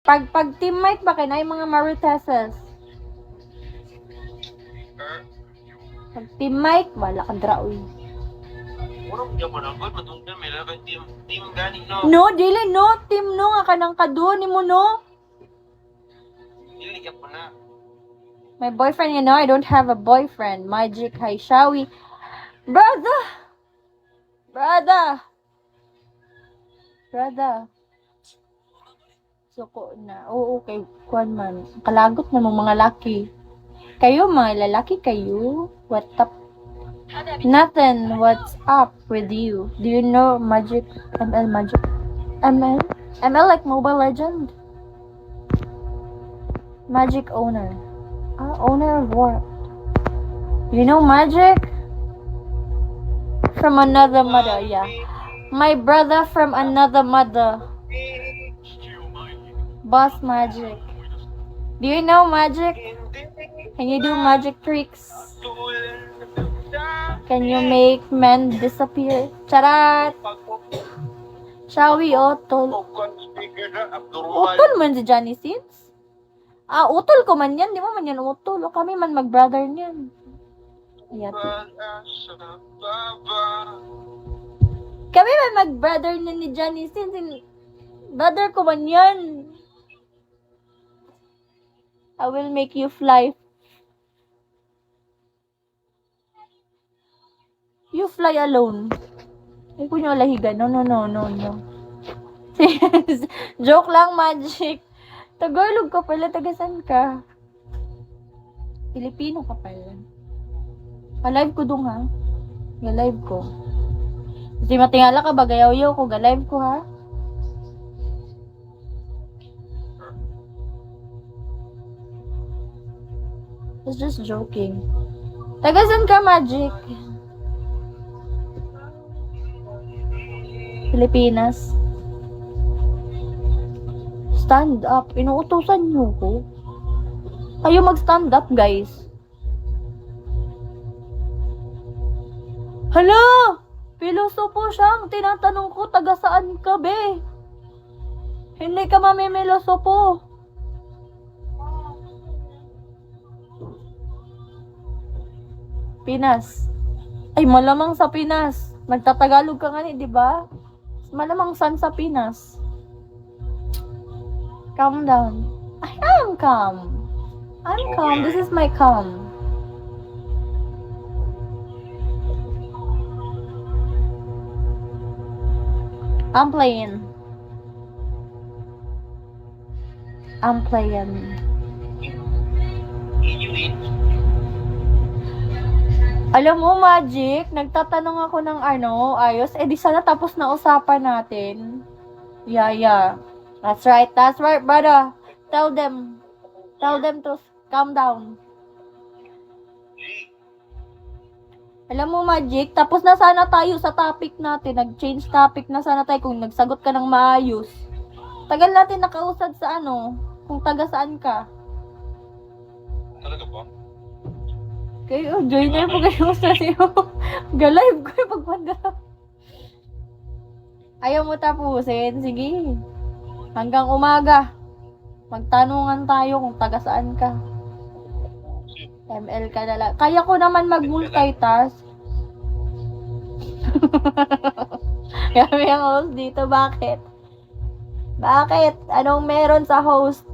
Pag teammate ba kay na yung mga Mariteses? Pag teammate, wala ka dra, uy. Murang diyan mo lang, matungkol may laban team gani, no? No, dili, no. Team, no. Nga ka nang kado ni mo, no. Dili ko na. My boyfriend, you know, I don't have a boyfriend. Magic, hi, Shawi. Brother! Brother! Suko na. Oo, kay kuan man. Kalagot na mong mga laki. Kayo, mga lalaki kayo. What up? Nothing. What's up with you? Do you know Magic? ML Magic? ML? ML like Mobile Legend? Magic owner. Owner of what? You know Magic? From another mother, yeah. My brother from another mother. Boss Magic. Do you know Magic? Can you do magic tricks? Can you make men disappear? Charat! Shall we utol? Utol man si Johnny Sins? Utol ko man yan. Di mo man yan utol. O kami man mag-brother niyan. Ayati. Kami man mag-brother niyan ni Johnny Sins. Brother ko man yan. I will make you fly. You fly alone. Ay, kunyo lahigan. No. Joke lang, Magic. Tagalog ka pala. Tagasan ka? Pilipino ka pala. Ka-live ko dong, ha? Ga-live ko. Kasi matingala ka ba? Gayaw-yaw ko. Ga-live ko, ha? I was just joking. Tagasan ka, Magic? Pilipinas. Stand up. Inuutosan niyo ko. Kayo mag-stand up, guys. Hala! Pilosopo siyang tinatanong ko, taga saan ka, be? Hindi ka mamimilosopo. Pinas. Ay, malamang sa Pinas. Magtatagalog ka nga ni, di ba? Malamang san sa Pinas. Calm down. I am calm. I'm calm. This is my calm. I'm playing. Alam mo, Magic, nagtatanong ako ng ayos. Di sana tapos na usapan natin. Yeah. That's right, brother. Tell them to calm down. Alam mo, Magic, tapos na sana tayo sa topic natin. Nag-change topic na sana tayo kung nagsagot ka ng maayos. Tagal natin nakausad sa kung taga saan ka. Talaga ba? Kayo, joiner po kayo sa siyo. Ga-live ko yung pagpanda. Ayaw mo tapusin? Sige. Hanggang umaga. Magtanungan tayo kung taga saan ka. ML ka na lang. Kaya ko naman mag-multitask. Kami ang host dito. Bakit? Anong meron sa host?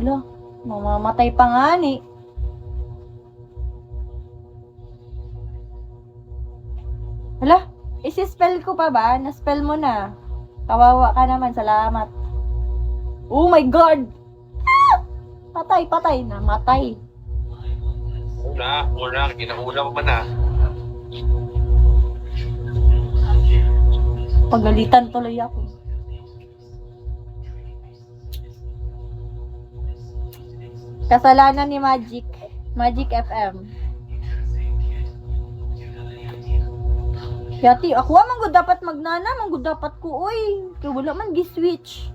Hala, mamamatay pa nga ni. Hala, isi-spell ko pa ba? Na-spell mo na. Kawawa ka naman, salamat. Oh my God! Patay, namatay. Una, kinauna pa na. Pagalitan tuloy ako. Kasalanan ni Magic FM. Yati, ako man gud dapat magnana, man gud dapat ko, oy. Kaya wala man gi-switch.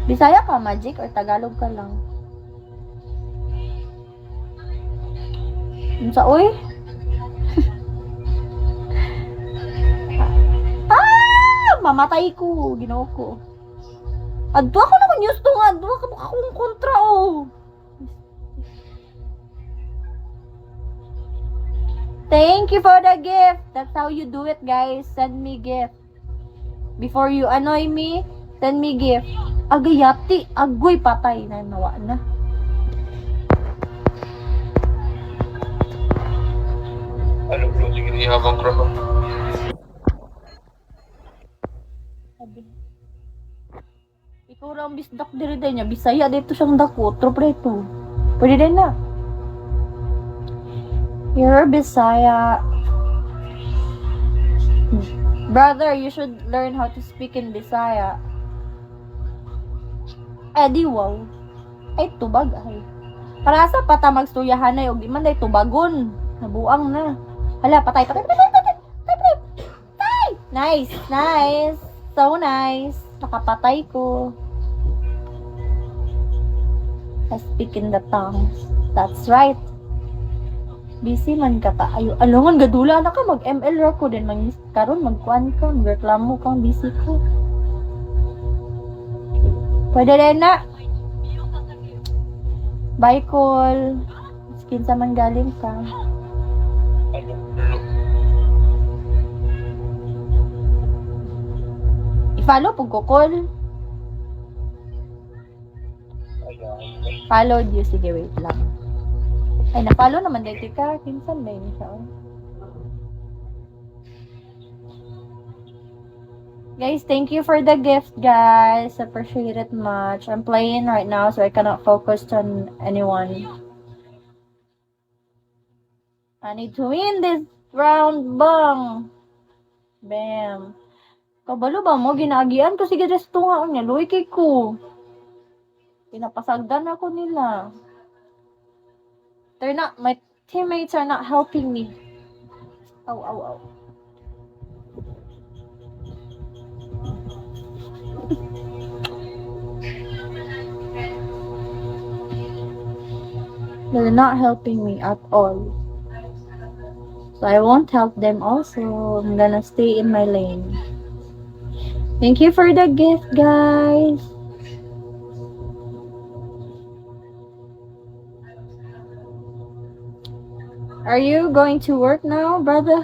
Bisaya ka, Magic, or Tagalog ka lang? Unsa, oy? mamatay ko, Ginoo ko. Adwa ko naman news to nga, adwa ka akong kontra, oh. Thank you for the gift. That's how you do it, guys. Send me gift. Before you annoy me, send me gift. Agayati, agoy patay na nawa na. Ano bro, sige ihabang bro. Sabi. Ikaw lang bisdak diri din niya. Bisaya dito siyang dako. Trop dito. Pwede din na. You're Bisaya. Brother, you should learn how to speak in Bisaya. Eh, di wow. Ay, tubag ay. Para sa pata magstuyahan na yung di man day tubagon. Nabuang na. Hala, patay. Nice, nice. So nice. Nakapatay ko. I speak in the tongue. That's right. Busy man ka ta. Ayo, alungan gadula na ka mag-ML ra ko din karon magkuan ka, magreklamo ka, busy ko. Pwede rin na. Bye, call. Skin sa man galing ka. Ano? I-follow pug ko, call. Follow you. Sige, wait lang. Ay, na-follow naman dito ka. Kinsan na yun siya. Guys, thank you for the gift, guys. Appreciate it much. I'm playing right now, so I cannot focus on anyone. I need to win this round, bang! Bam! Kabalo ba mo? Ginaagian ko. Sige, just tunga niya. Luwi kay ko. Pinapasagdan ako nila. My teammates are not helping me. Ow, ow, ow. They're not helping me at all. So I won't help them also. I'm gonna stay in my lane. Thank you for the gift, guys. Are you going to work now, brother?